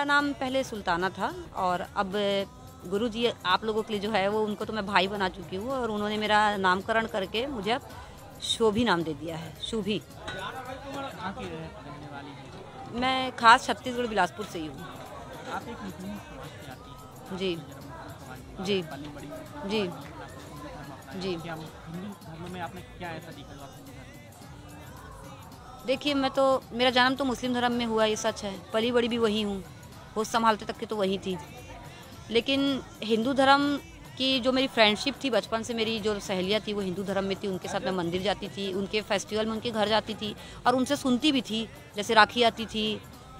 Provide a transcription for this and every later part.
नाम पहले सुल्ताना था और अब गुरुजी आप लोगों के लिए जो है वो उनको तो मैं भाई बना चुकी हूँ और उन्होंने मेरा नामकरण करके मुझे अब शोभी नाम दे दिया है, शोभी। मैं खास छत्तीसगढ़ बिलासपुर से ही हूँ। जी जी जी जी। देखिए, मैं तो मेरा जन्म तो मुस्लिम धर्म में हुआ, ये सच है। पली बड़ी भी वही हूँ, होश संभालते तक के तो वही थी। लेकिन हिंदू धर्म की जो मेरी फ्रेंडशिप थी बचपन से, मेरी जो सहेलियाँ थी वो हिंदू धर्म में थी। उनके साथ मैं मंदिर जाती थी, उनके फेस्टिवल में उनके घर जाती थी और उनसे सुनती भी थी। जैसे राखी आती थी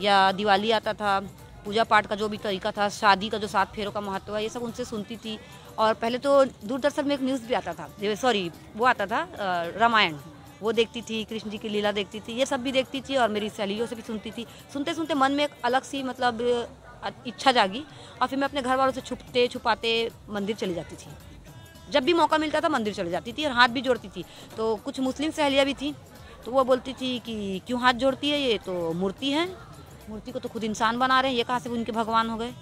या दिवाली आता था, पूजा पाठ का जो भी तरीका था, शादी का जो 7 फेरों का महत्व है, ये सब उनसे सुनती थी। और पहले तो दूरदर्शन में एक न्यूज़ भी आता था, सॉरी वो आता था रामायण, वो देखती थी, कृष्ण जी की लीला देखती थी, ये सब भी देखती थी और मेरी सहेलियों से भी सुनती थी। सुनते सुनते मन में एक अलग सी मतलब इच्छा जागी और फिर मैं अपने घर वालों से छुपते छुपाते मंदिर चली जाती थी। जब भी मौका मिलता था मंदिर चली जाती थी और हाथ भी जोड़ती थी। तो कुछ मुस्लिम सहेलियाँ भी थी, तो वो बोलती थी कि क्यों हाथ जोड़ती है, ये तो मूर्ति है, मूर्ति को तो खुद इंसान बना रहे हैं, ये कहाँ से उनके भगवान हो गए,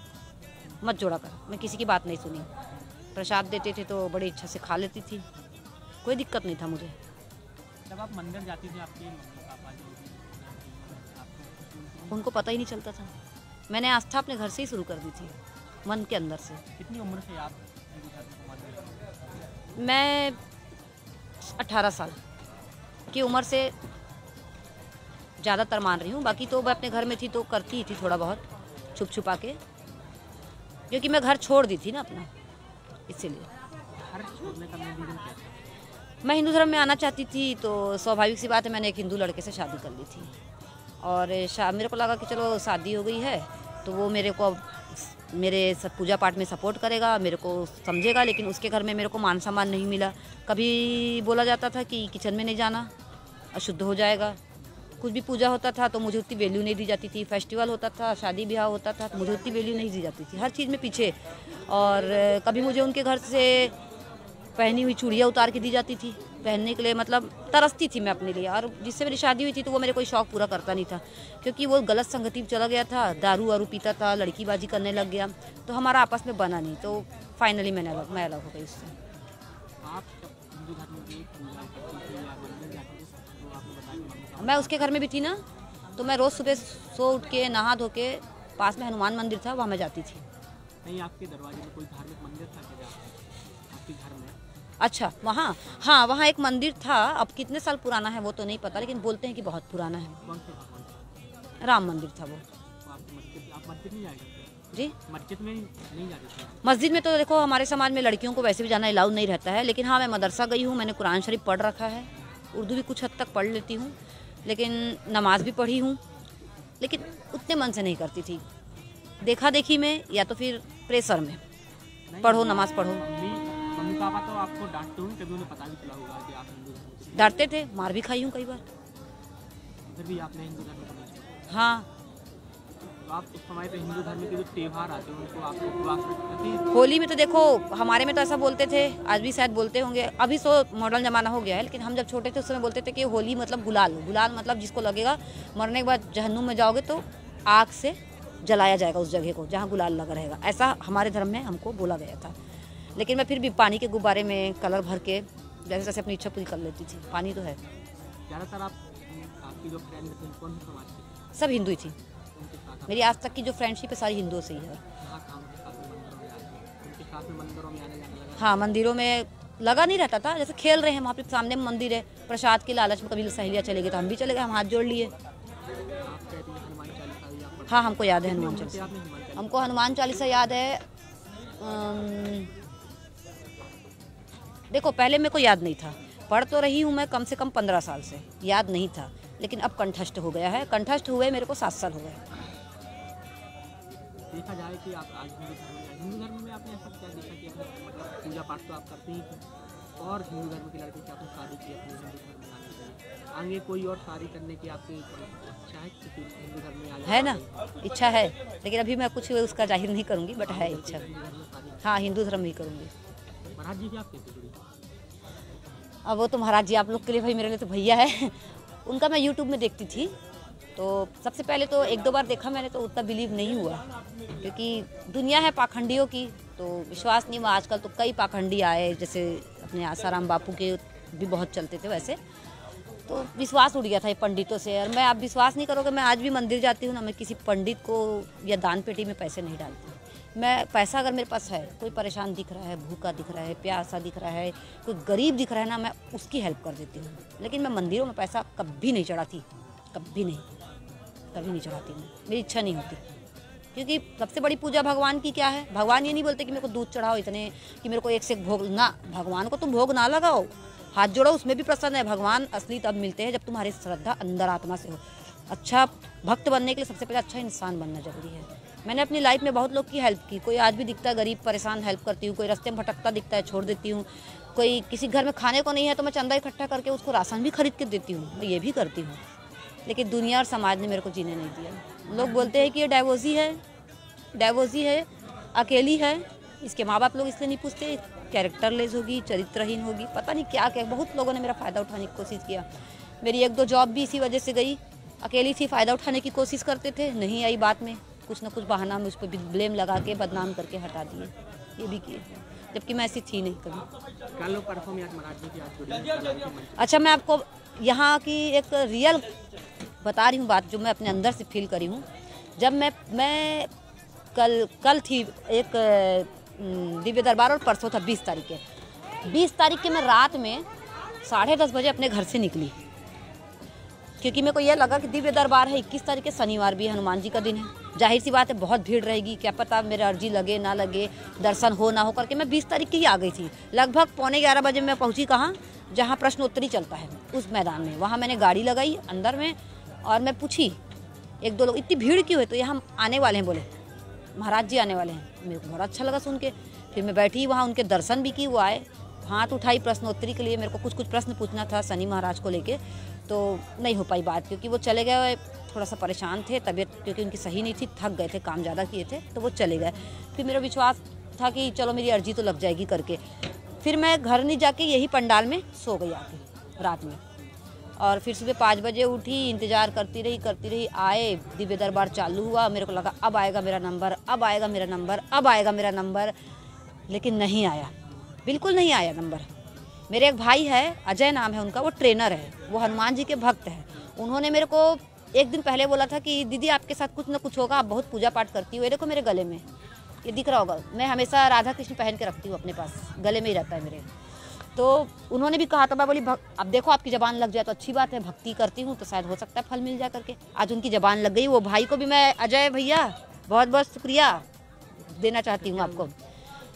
मत जोड़ा कर। मैं किसी की बात नहीं सुनी। प्रसाद देते थे तो बड़ी इच्छा से खा लेती थी, कोई दिक्कत नहीं था मुझे। जब आप मंदिर जाती थी आपके पापा उनको पता ही नहीं चलता था। मैंने आस्था अपने घर से ही शुरू कर दी थी, मन के अंदर से। कितनी उम्र से आप? मैं 18 साल की उम्र से ज़्यादातर मान रही हूँ, बाकी तो मैं अपने घर में थी तो करती ही थी थोड़ा बहुत छुप छुपा के, क्योंकि मैं घर छोड़ दी थी ना अपना, इसीलिए। मैं हिंदू धर्म में आना चाहती थी तो स्वाभाविक सी बात है, मैंने एक हिंदू लड़के से शादी कर ली थी और मेरे को लगा कि चलो शादी हो गई है तो वो मेरे को मेरे सब पूजा पाठ में सपोर्ट करेगा, मेरे को समझेगा। लेकिन उसके घर में मेरे को मान सम्मान नहीं मिला। कभी बोला जाता था कि किचन में नहीं जाना, अशुद्ध हो जाएगा। कुछ भी पूजा होता था तो मुझे उतनी वैल्यू नहीं दी जाती थी। फेस्टिवल होता था, शादी ब्याह होता था तो मुझे उतनी वैल्यू नहीं दी जाती थी, हर चीज़ में पीछे। और कभी मुझे उनके घर से पहनी हुई चूड़ियाँ उतार के दी जाती थी पहनने के लिए, मतलब तरसती थी मैं अपने लिए। और जिससे मेरी शादी हुई थी तो वो मेरे कोई शौक़ पूरा करता नहीं था, क्योंकि वो गलत संगति में चला गया था, दारू वारू पीता था, लड़कीबाजी करने लग गया, तो हमारा आपस में बना नहीं। तो फाइनली मैं अलग हो गई उससे। मैं उसके घर में भी थी ना, तो मैं रोज़ सुबह सो उठ के नहा धो के, पास में हनुमान मंदिर था वहाँ मैं जाती थी। नहीं, आपके दरवाजे में कोई धार्मिक मंदिर था क्या आपके घर में? अच्छा, वहाँ, हाँ वहाँ एक मंदिर था। अब कितने साल पुराना है वो तो नहीं पता, लेकिन बोलते हैं कि बहुत पुराना है। कौन से भगवान? राम मंदिर था वो। आप मस्जिद नहीं जाएंगे? जी, मस्जिद में नहीं जाते? मस्जिद में तो देखो हमारे समाज में लड़कियों को वैसे भी जाना अलाउड नहीं रहता है। लेकिन हाँ, मैं मदरसा गई हूँ, मैंने कुरान शरीफ पढ़ रखा है, उर्दू भी कुछ हद तक पढ़ लेती हूँ, लेकिन नमाज भी पढ़ी हूँ, लेकिन उतने मन से नहीं करती थी। देखा देखी में या तो फिर प्रेशर में, पढ़ो नमाज पढ़ो। मम्मी पापा तो आपको डांटते होंगे, कभी उन्हें पता नहीं चला होगा कि आप हिंदू धर्म के? डांटते थे, मार भी खाई हूँ कई बार। फिर भी आपने हिंदू धर्म को नहीं छोड़ा? हाँ। तो आप उस समय पे हिंदू धर्म के जो त्यौहार आते हैं उनको आपको उपवास रखते थे? होली में तो देखो हमारे में तो ऐसा बोलते थे, आज भी शायद बोलते होंगे, अभी तो मॉडर्न ज़माना हो गया है, लेकिन हम जब छोटे थे उस समय बोलते थे कि होली मतलब गुलाल। गुलाल मतलब जिसको लगेगा मरने के बाद जहन्नुम में जाओगे तो आग से जलाया जाएगा उस जगह को जहाँ गुलाल लगा रहेगा, ऐसा हमारे धर्म में हमको बोला गया था। लेकिन मैं फिर भी पानी के गुब्बारे में कलर भर के जैसे जैसे अपनी इच्छा पूरी कर लेती थी। पानी तो है। ज़्यादातर आपकी जो फ्रेंड थी कौन सी समाज की? सब हिंदू ही थी। मेरी आज तक की जो फ्रेंडशिप है सारी हिंदुओं से ही है। हाँ, मंदिरों में लगा नहीं रहता था, जैसे खेल रहे हैं वहाँ पे सामने में मंदिर है, प्रसाद के लालच में कभी सहेलियाँ चले गई तो हम भी चले गए, हम हाथ जोड़ लिए। हाँ, हमको याद है हनुमान चालीसा। हमको हनुमान चालीसा याद है। देखो पहले मेरे को याद नहीं था, पढ़ तो रही हूँ मैं कम से कम 15 साल से, याद नहीं था, लेकिन अब कंठस्थ हो गया है। कंठस्थ हुए मेरे को 7 साल हो गए। देखा जाए कि आप आज हिंदू धर्म में आपने ऐसा क्या देखा कि मतलब पूजा पाठ तो आप करते ही थे और हिंदू धर्म की लड़की से आपने शादी की अपने हिंदू धर्म में आने के लिए, आगे कोई और शादी करने की आपकी इच्छा है कि हिंदू धर्म में आने? है ना, इच्छा है, लेकिन अभी मैं कुछ उसका जाहिर नहीं करूँगी, बट है इच्छा। हाँ, हिंदू धर्म ही करूँगी। महाराज जी की आप कैसे जुड़ी? अब वो तो महाराज जी आप लोग के लिए, भाई मेरे लिए तो भैया है। उनका मैं यूट्यूब में देखती थी तो सबसे पहले तो 1-2 बार देखा मैंने तो उतना बिलीव नहीं हुआ, क्योंकि दुनिया है पाखंडियों की, तो विश्वास नहीं हुआ। आजकल तो कई पाखंडी आए, जैसे अपने आसाराम बापू के भी बहुत चलते थे वैसे, तो विश्वास उड़ गया था ये पंडितों से। और मैं, आप विश्वास नहीं करोगे, मैं आज भी मंदिर जाती हूँ ना, मैं किसी पंडित को या दान पेटी में पैसे नहीं डालती। मैं पैसा अगर मेरे पास है, कोई परेशान दिख रहा है, भूखा दिख रहा है, प्यासा दिख रहा है, कोई गरीब दिख रहा है ना, मैं उसकी हेल्प कर देती हूँ। लेकिन मैं मंदिरों में पैसा कभी नहीं चढ़ाती, कभी नहीं चढ़ाती मैं, मेरी इच्छा नहीं होती। क्योंकि सबसे बड़ी पूजा भगवान की क्या है? भगवान ये नहीं बोलते कि मेरे को दूध चढ़ाओ इतने, कि मेरे को एक से एक भोग ना, भगवान को तुम भोग ना लगाओ, हाथ जोड़ो, उसमें भी प्रसन्न है। भगवान असली तब मिलते हैं जब तुम्हारी श्रद्धा अंदर आत्मा से हो। अच्छा भक्त बनने के लिए सबसे पहले अच्छा इंसान बनना जरूरी है। मैंने अपनी लाइफ में बहुत लोग की हेल्प की, कोई आज भी दिखता है गरीब परेशान, हेल्प करती हूँ। कोई रास्ते में भटकता दिखता है, छोड़ देती हूँ। कोई किसी घर में खाने को नहीं है तो मैं चंदा इकट्ठा करके उसको राशन भी खरीद के देती हूँ, मैं ये भी करती हूँ। लेकिन दुनिया और समाज ने मेरे को जीने नहीं दिया। लोग बोलते हैं कि ये डाइवोर्सी है, अकेली है, इसके माँ बाप लोग इसलिए नहीं पूछते, कैरेक्टरलेस होगी, चरित्रहीन होगी, पता नहीं क्या क्या। बहुत लोगों ने मेरा फ़ायदा उठाने की कोशिश किया। मेरी 1-2 जॉब भी इसी वजह से गई, अकेली थी, फ़ायदा उठाने की कोशिश करते थे, नहीं आई बात में, कुछ ना कुछ बहाना मुझ पर ब्लेम लगा के बदनाम करके हटा दिए, ये भी किए, जबकि मैं ऐसी थी नहीं कभी। कल परफॉर्म याद महाराज जी की आज जुड़ी। अच्छा, मैं आपको यहाँ की एक रियल बता रही हूँ बात, जो मैं अपने अंदर से फील करी हूँ। जब मैं कल थी एक दिव्य दरबार, और परसों था 20 तारीख के। 20 तारीख के मैं रात में 10:30 बजे अपने घर से निकली, क्योंकि मेरे को ये लगा कि दिव्य दरबार है, 21 तारीख के शनिवार भी है, हनुमान जी का दिन है, जाहिर सी बात है बहुत भीड़ रहेगी, क्या पता मेरा अर्जी लगे ना लगे, दर्शन हो ना हो करके मैं 20 तारीख की ही आ गई थी। लगभग 11:15 बजे मैं पहुंची कहाँ, जहाँ प्रश्नोत्तरी चलता है उस मैदान में। वहाँ मैंने गाड़ी लगाई अंदर में, और मैं पूछी 1-2 लोग, इतनी भीड़ क्यों है? तो यहाँ आने वाले हैं, बोले महाराज जी आने वाले हैं। मेरे को बड़ा अच्छा लगा सुन के। फिर मैं बैठी वहाँ, उनके दर्शन भी की, वो आए, हाथ उठाई प्रश्नोत्तरी के लिए। मेरे को कुछ प्रश्न पूछना था शनि महाराज को लेके, तो नहीं हो पाई बात, क्योंकि वो चले गए, थोड़ा सा परेशान थे, तबीयत क्योंकि उनकी सही नहीं थी, थक गए थे, काम ज़्यादा किए थे, तो वो चले गए। फिर मेरा विश्वास था कि चलो मेरी अर्जी तो लग जाएगी करके। फिर मैं घर नहीं जाके यही पंडाल में सो गई आके रात में, और फिर सुबह 5 बजे उठी, इंतज़ार करती रही। आए, दिव्य दरबार चालू हुआ, मेरे को लगा अब आएगा मेरा नंबर, अब आएगा मेरा नंबर, लेकिन नहीं आया, बिल्कुल नहीं आया नंबर। मेरे एक भाई है, अजय नाम है उनका, वो ट्रेनर है, वो हनुमान जी के भक्त हैं। उन्होंने मेरे को एक दिन पहले बोला था कि दीदी आपके साथ कुछ ना कुछ होगा, आप बहुत पूजा पाठ करती हो। ये देखो मेरे गले में, ये दिख रहा होगा, मैं हमेशा राधा कृष्ण पहन के रखती हूँ अपने पास, गले में ही रहता है मेरे। तो उन्होंने भी कहा था, मैं बोली अब देखो आपकी ज़बान लग जाए तो अच्छी बात है, भक्ति करती हूँ तो शायद हो सकता है फल मिल जाए करके। आज उनकी ज़बान लग गई। वो भाई को भी मैं, अजय भैया, बहुत बहुत शुक्रिया देना चाहती हूँ आपको।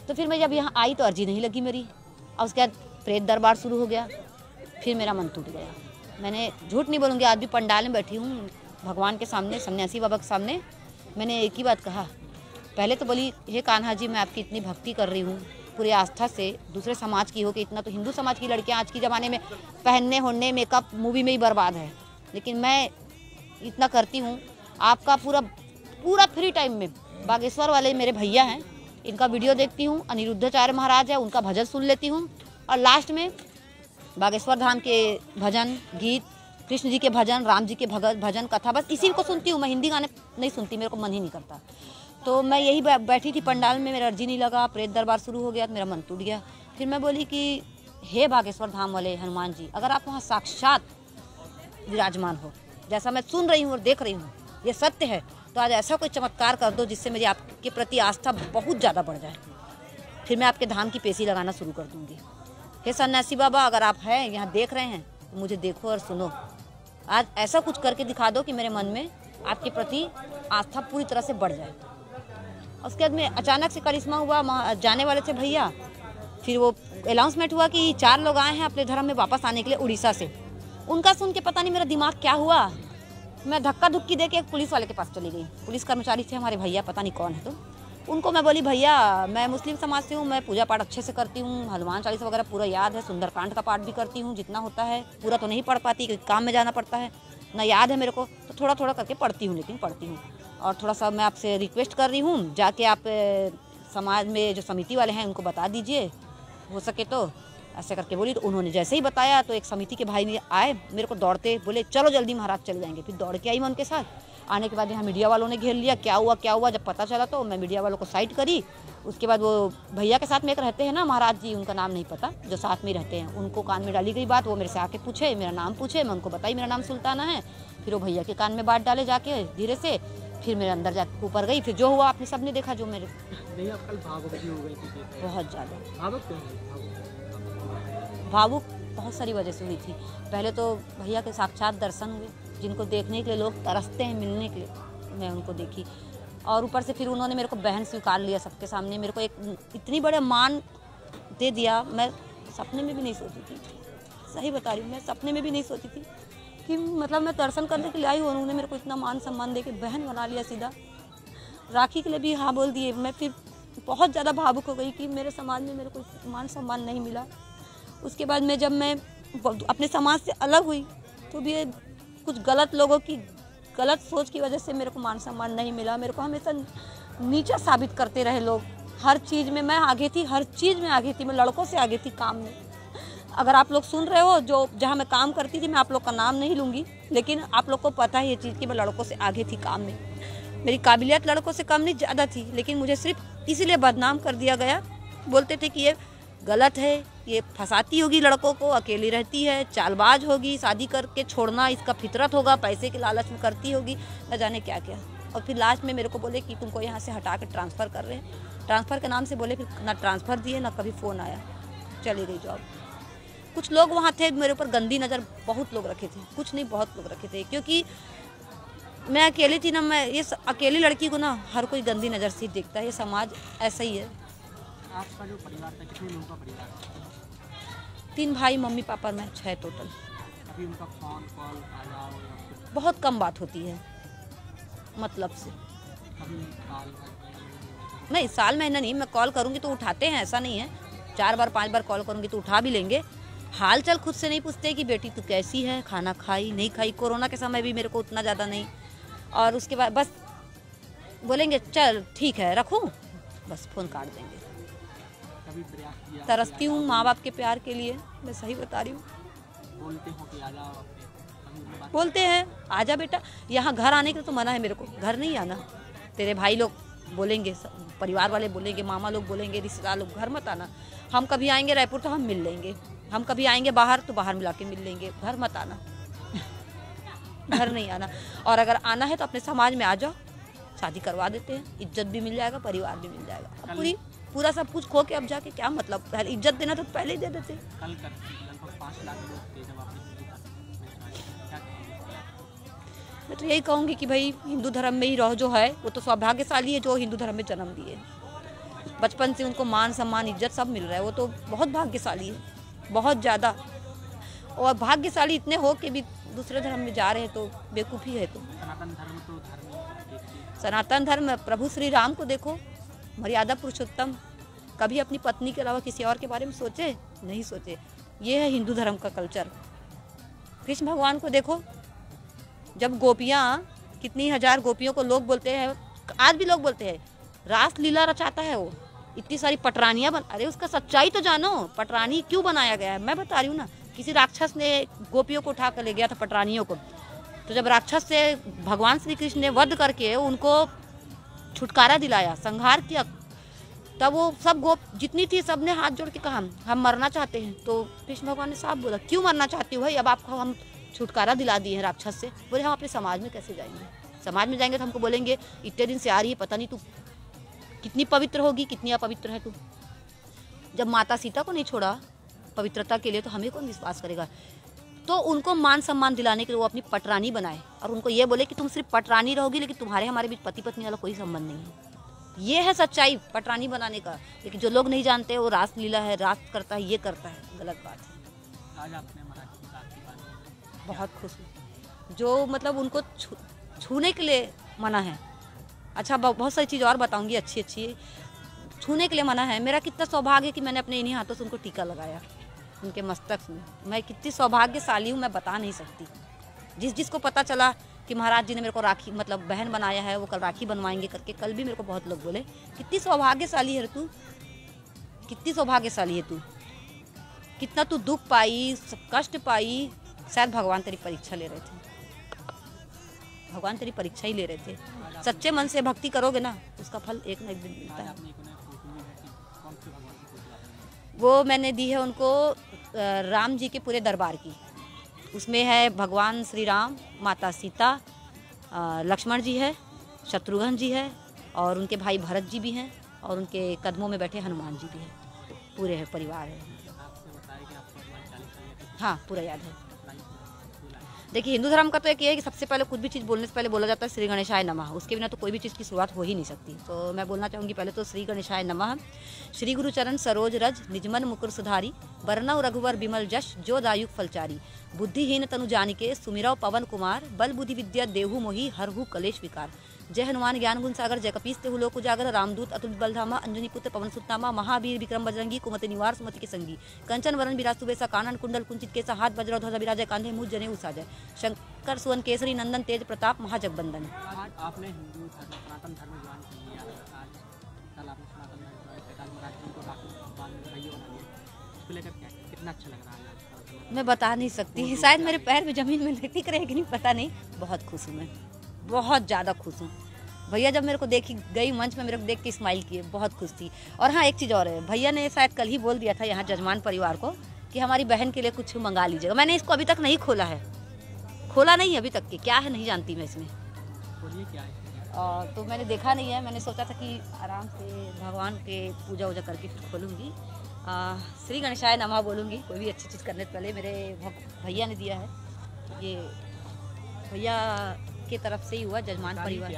तो फिर मैं जब यहाँ आई तो अर्जी नहीं लगी मेरी, और उसके बाद प्रेत दरबार शुरू हो गया। फिर मेरा मन टूट गया। मैंने झूठ नहीं बोलूँगी, आज भी पंडाल में बैठी हूँ भगवान के सामने, सन्यासी बाबा के सामने, मैंने एक ही बात कहा। पहले तो बोली, हे कान्हा जी, मैं आपकी इतनी भक्ति कर रही हूँ पूरी आस्था से, दूसरे समाज की हो के, इतना तो हिंदू समाज की लड़कियाँ आज के ज़माने में पहनने होने, मेकअप, मूवी में ही बर्बाद है, लेकिन मैं इतना करती हूँ। आपका पूरा फ्री टाइम में बागेश्वर वाले मेरे भैया हैं, इनका वीडियो देखती हूँ, अनिरुद्धाचार्य महाराज है, उनका भजन सुन लेती हूँ, और लास्ट में बागेश्वर धाम के भजन गीत, कृष्ण जी के भजन, राम जी के भजन कथा, बस इसी को सुनती हूँ। मैं हिंदी गाने नहीं सुनती, मेरे को मन ही नहीं करता। तो मैं यही बैठी थी पंडाल में, मेरा अर्जी नहीं लगा, प्रेत दरबार शुरू हो गया तो मेरा मन टूट गया। फिर मैं बोली कि हे बागेश्वर धाम वाले हनुमान जी, अगर आप वहाँ साक्षात विराजमान हो, जैसा मैं सुन रही हूँ और देख रही हूँ, ये सत्य है, तो आज ऐसा कोई चमत्कार कर दो जिससे मेरी आपके प्रति आस्था बहुत ज़्यादा बढ़ जाए। फिर मैं आपके धाम की पेशी लगाना शुरू कर दूँगी। हे सन्यासी बाबा, अगर आप हैं यहाँ देख रहे हैं तो मुझे देखो और सुनो, आज ऐसा कुछ करके दिखा दो कि मेरे मन में आपके प्रति आस्था पूरी तरह से बढ़ जाए। उसके बाद में अचानक से करिश्मा हुआ, जाने वाले थे भैया, फिर वो अनाउंसमेंट हुआ कि 4 लोग आए हैं अपने धर्म में वापस आने के लिए उड़ीसा से। उनका सुन के पता नहीं मेरा दिमाग क्या हुआ, मैं धक्का धुक्की दे के एक पुलिस वाले के पास चली गई। पुलिस कर्मचारी थे हमारे भैया, पता नहीं कौन है। तो उनको मैं बोली, भैया मैं मुस्लिम समाज से हूँ, मैं पूजा पाठ अच्छे से करती हूँ, हनुमान चालीसा वगैरह पूरा याद है, सुंदरकांड का पाठ भी करती हूँ जितना होता है, पूरा तो नहीं पढ़ पाती क्योंकि काम में जाना पड़ता है, ना याद है मेरे को, तो थोड़ा थोड़ा करके पढ़ती हूँ, लेकिन पढ़ती हूँ। और थोड़ा सा मैं आपसे रिक्वेस्ट कर रही हूँ, जाके आप समाज में जो समिति वाले हैं उनको बता दीजिए, हो सके तो ऐसे करके बोली। तो उन्होंने जैसे ही बताया तो एक समिति के भाई ने आए, मेरे को दौड़ते बोले चलो जल्दी महाराज चले जाएंगे। फिर दौड़ के आई मैं उनके साथ। आने के बाद यहाँ मीडिया वालों ने घेर लिया, क्या हुआ क्या हुआ। जब पता चला तो मैं मीडिया वालों को साइड करी। उसके बाद वो भैया के साथ में एक रहते हैं ना महाराज जी, उनका नाम नहीं पता, जो साथ में रहते हैं, उनको कान में डाली गई बात। वो मेरे से आके पूछे, मेरा नाम पूछे, मैं उनको बताई मेरा नाम सुल्ताना है। फिर वो भैया के कान में बात डाले जाके धीरे से। फिर मेरे अंदर जाके ऊपर गई। फिर जो हुआ आपने सबने देखा, जो मेरे नहीं आप कल भावुक भी हो गई थी। बहुत ज़्यादा भावुक क्यों हुई? भावुक बहुत सारी वजह से हुई थी। पहले तो भैया के साक्षात दर्शन हुए, जिनको देखने के लिए लोग तरसते हैं, मिलने के लिए, मैं उनको देखी। और ऊपर से फिर उन्होंने मेरे को बहन स्वीकार लिया सबके सामने। मेरे को एक इतनी बड़े मान दे दिया, मैं सपने में भी नहीं सोची थी। सही बता रही हूँ, मैं सपने में भी नहीं सोची थी कि मतलब मैं दर्शन करने के लिए आई हूँ, उन्होंने मेरे को इतना मान सम्मान दे के बहन बना लिया सीधा। राखी के लिए भी हाँ बोल दिए। मैं फिर बहुत ज़्यादा भावुक हो गई कि मेरे समाज में मेरे को मान सम्मान नहीं मिला। उसके बाद में जब मैं अपने समाज से अलग हुई तो भी कुछ गलत लोगों की गलत सोच की वजह से मेरे को मान सम्मान नहीं मिला। मेरे को हमेशा नीचा साबित करते रहे लोग। हर चीज़ में मैं आगे थी, हर चीज़ में आगे थी। मैं लड़कों से आगे थी काम में। अगर आप लोग सुन रहे हो, जो जहाँ मैं काम करती थी, मैं आप लोग का नाम नहीं लूँगी, लेकिन आप लोग को पता है ये चीज़ कि मैं लड़कों से आगे थी काम में। मेरी काबिलियत लड़कों से कम नहीं, ज़्यादा थी, लेकिन मुझे सिर्फ इसीलिए बदनाम कर दिया गया। बोलते थे कि ये गलत है, ये फंसाती होगी लड़कों को, अकेली रहती है, चालबाज होगी, शादी करके छोड़ना इसका फितरत होगा, पैसे के लालच में करती होगी, न जाने क्या क्या। और फिर लास्ट में मेरे को बोले कि तुमको यहाँ से हटा के ट्रांसफ़र कर रहे हैं। ट्रांसफ़र के नाम से बोले, फिर ना ट्रांसफ़र दिए ना कभी फ़ोन आया, चली गई जॉब। कुछ लोग वहाँ थे, मेरे ऊपर गंदी नज़र बहुत लोग रखे थे, कुछ नहीं बहुत लोग रखे थे, क्योंकि मैं अकेली थी ना। मैं ये अकेली लड़की को ना हर कोई गंदी नज़र से देखता है। ये समाज ऐसा ही है। आपका जो परिवार था, कितने लोगों का परिवार था? 3 भाई, मम्मी पापा, मैं 6 टोटल। अभी उनका फ़ोन कॉल आया हो या कुछ? बहुत कम बात होती है, मतलब से। कभी साल नहीं, साल महीना नहीं, मैं कॉल करूँगी तो उठाते हैं, ऐसा नहीं है। 4 बार 5 बार कॉल करूँगी तो उठा भी लेंगे। हाल चाल खुद से नहीं पूछते कि बेटी तू कैसी है, खाना खाई नहीं खाई। कोरोना के समय भी मेरे को उतना ज़्यादा नहीं। और उसके बाद बस बोलेंगे चल ठीक है रखूँ, बस फ़ोन काट देंगे। कभी प्रयास किया? तरसती हूँ माँ बाप के प्यार के लिए, मैं सही बता रही हूँ। बोलते हो कि आ जाओ अपने, कभी उनसे बात? बोलते हैं आजा बेटा, यहाँ घर आने के तो मना है मेरे को, घर नहीं आना। तेरे भाई लोग बोलेंगे, परिवार वाले बोलेंगे, मामा लोग बोलेंगे, रिश्तेदार लोग, घर मत आना। हम कभी आएंगे रायपुर तो हम मिल लेंगे, हम कभी आएंगे बाहर तो बाहर मिला के मिल लेंगे, घर मत आना। घर नहीं आना। और अगर आना है तो अपने समाज में आ जाओ, शादी करवा देते हैं, इज्जत भी मिल जाएगा, परिवार भी मिल जाएगा। अब पूरा सब कुछ खो के अब जाके क्या मतलब, पहले इज्जत देना तो पहले ही दे देते। कल कर लगभग 5 लाख लोग थे जब आपने हिंदू धर्म, क्या कहेंगे? मैं तो यही कहूँगी कि भाई हिंदू धर्म में ही रहो। जो है वो तो सौभाग्यशाली है जो हिंदू धर्म में जन्म दिए। बचपन से उनको मान सम्मान इज्जत सब मिल रहा है, वो तो बहुत भाग्यशाली है, बहुत ज़्यादा। और भाग्यशाली इतने हो कि भी दूसरे धर्म में जा रहे हैं तो बेवकूफ़ी है। तो सनातन धर्म तो धर्म है। सनातन धर्म, प्रभु श्री राम को देखो, मर्यादा पुरुषोत्तम, कभी अपनी पत्नी के अलावा किसी और के बारे में सोचे नहीं सोचे। ये है हिंदू धर्म का कल्चर। कृष्ण भगवान को देखो, जब गोपियाँ, कितनी हजार गोपियों को लोग बोलते हैं, आज भी लोग बोलते हैं रास लीला रचाता है वो, इतनी सारी पटरानियाँ अरे उसका सच्चाई तो जानो, पटरानी क्यों बनाया गया है। मैं बता रही हूँ ना, किसी राक्षस ने गोपियों को उठा कर ले गया था, पटरानियों को। तो जब राक्षस से भगवान श्री कृष्ण ने वध करके उनको छुटकारा दिलाया, संहार किया, तब वो सब गोप जितनी थी सब ने हाथ जोड़ के कहा हम मरना चाहते हैं। तो कृष्ण भगवान ने साफ बोला क्यों मरना चाहती हो भाई, अब आपको हम छुटकारा दिला दिए हैं राक्षस से। बोले हम अपने समाज में कैसे जाएंगे, समाज में जाएंगे तो हमको बोलेंगे इतने दिन से आ रही है, पता नहीं तू कितनी पवित्र होगी, कितनी अपवित्र है तू। जब माता सीता को नहीं छोड़ा पवित्रता के लिए तो हमें कौन विश्वास करेगा। तो उनको मान सम्मान दिलाने के लिए वो अपनी पटरानी बनाए और उनको ये बोले कि तुम सिर्फ पटरानी रहोगी, लेकिन तुम्हारे हमारे बीच पति पत्नी वाला कोई संबंध नहीं है। ये है सच्चाई पटरानी बनाने का। लेकिन जो लोग नहीं जानते वो रास लीला है, रास करता है, ये करता है, गलत बात है। आज आपने मराठी की बात की, बहुत खुश हूँ जो मतलब उनको छूने के लिए मना है। अच्छा बहुत सारी चीज़ और बताऊंगी अच्छी अच्छी। छूने के लिए मना है, मेरा कितना सौभाग्य है कि मैंने अपने इन्हीं हाथों से उनको टीका लगाया उनके मस्तक में। मैं कितनी सौभाग्यशाली हूँ मैं बता नहीं सकती। जिसको पता चला कि महाराज जी ने मेरे को राखी मतलब बहन बनाया है, वो कल राखी बनवाएंगे करके, कल भी मेरे को बहुत लोग बोले कितनी सौभाग्यशाली है तू, कितनी सौभाग्यशाली है तू। कितना तू दुख पाई, कष्ट पाई, शायद भगवान तेरी परीक्षा ले रहे थे। भगवान तेरी परीक्षा ही ले रहे थे। सच्चे मन से भक्ति करोगे ना, उसका फल एक ना एक दिन मिलता है। वो मैंने दी है उनको राम जी के पूरे दरबार की। उसमें है भगवान श्री राम, माता सीता, लक्ष्मण जी है, शत्रुघ्न जी है, और उनके भाई भरत जी भी हैं, और उनके कदमों में बैठे हनुमान जी भी हैं। पूरे है परिवार है। हाँ, पूरा याद है। देखिए, हिंदू धर्म का तो एक ये है कि सबसे पहले कुछ भी चीज़ बोलने से पहले बोला जाता है श्री गणेशाय नमः। उसके बिना तो कोई भी चीज़ की शुरुआत हो ही नहीं सकती। तो मैं बोलना चाहूँगी पहले तो श्री गणेशाय नमः। श्री गुरु चरण सरोज रज, निजमन मुकुर सुधारी, बरनव रघुवर बिमल जश, जो दायुक फलचारी, बुद्धिहीन तनु जानिके, सुमिरव पवन कुमार, बल बुद्धि विद्या देहु मोहि, हरहु कलेश विकार। जय हनुमान ज्ञान गुण सागर, जय कपीस तेहु लोक उजागर, रामदूत अतुलित बलधामा, अंजनी पुत्र पवन सुत नामा, महावीर विक्रम बजरंगी, कुमति निवार सुमति के संगी, कंचन वरण विराज सुबेसा, कानन कुंडल कुंचित केसा, हाथ वज्र ध्वजा विराजय, कांधे मूज जनेऊ साजय, शंकर सुवन केसरी नंदन, तेज प्रताप महाजगबंदन। आज आपने हिंदू धर्म, सनातन धर्म ज्वाइन कर लिया है। आज कल आपने सनातन धर्म ज्वाइन किया, आज महाराज जी को बाकी भाइयों बना लिया। उसको लेकर क्या कितना अच्छा लग रहा है आज? मैं बता नहीं सकती, शायद मेरे पैर में जमीन में टिक रहेगी नहीं, पता नहीं। बहुत खुश हूँ मैं, बहुत ज़्यादा खुश हूँ। भैया जब मेरे को देखी गई मंच में, मेरे को देख के स्माइल किए, बहुत खुश थी। और हाँ, एक चीज़ और है, भैया ने शायद कल ही बोल दिया था यहाँ जजमान परिवार को कि हमारी बहन के लिए कुछ मंगा लीजिएगा। मैंने इसको अभी तक नहीं खोला है, खोला नहीं है अभी तक कि क्या है नहीं जानती मैं इसमें। बोलिए क्या है? तो मैंने देखा नहीं है। मैंने सोचा था कि आराम से भगवान के पूजा वूजा करके फिर खोलूँगी। श्री गणेशाय नमः बोलूँगी। कोई भी अच्छी चीज़ करने से पहले मेरे भैया ने दिया है, ये भैया की तरफ से ही हुआ, जजमान परिवार।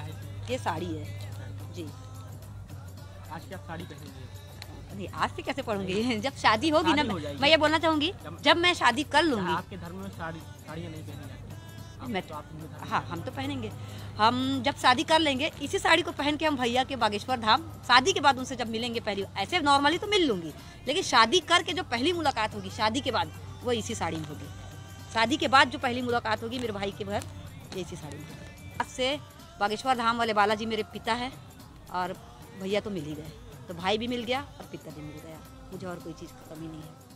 ये साड़ी है जी। आज की आप साड़ी पहनेंगे? नहीं, आज से कैसे पढ़ूंगी जब शादी होगी ना। मैं ये बोलना चाहूँगी, जब मैं शादी कर लूँगी। आपके धर्म में साड़ियाँ नहीं पहनी जाती? मैं तो हाँ, हम तो पहनेंगे। हम जब शादी कर लेंगे, इसी साड़ी को पहन के हम भैया के बागेश्वर धाम, शादी के बाद उनसे जब मिलेंगे पहली, ऐसे नॉर्मली तो मिल लूँगी, लेकिन शादी करके जो पहली मुलाकात होगी शादी के बाद, वो इसी साड़ी में होगी। शादी के बाद जो पहली मुलाकात होगी मेरे भाई के घर, ये इसी साड़ी में होगी। आज से बागेश्वर धाम वाले बालाजी मेरे पिता है, और भैया तो मिल ही गए, तो भाई भी मिल गया और पिता भी मिल गया। मुझे और कोई चीज़ की कमी नहीं है।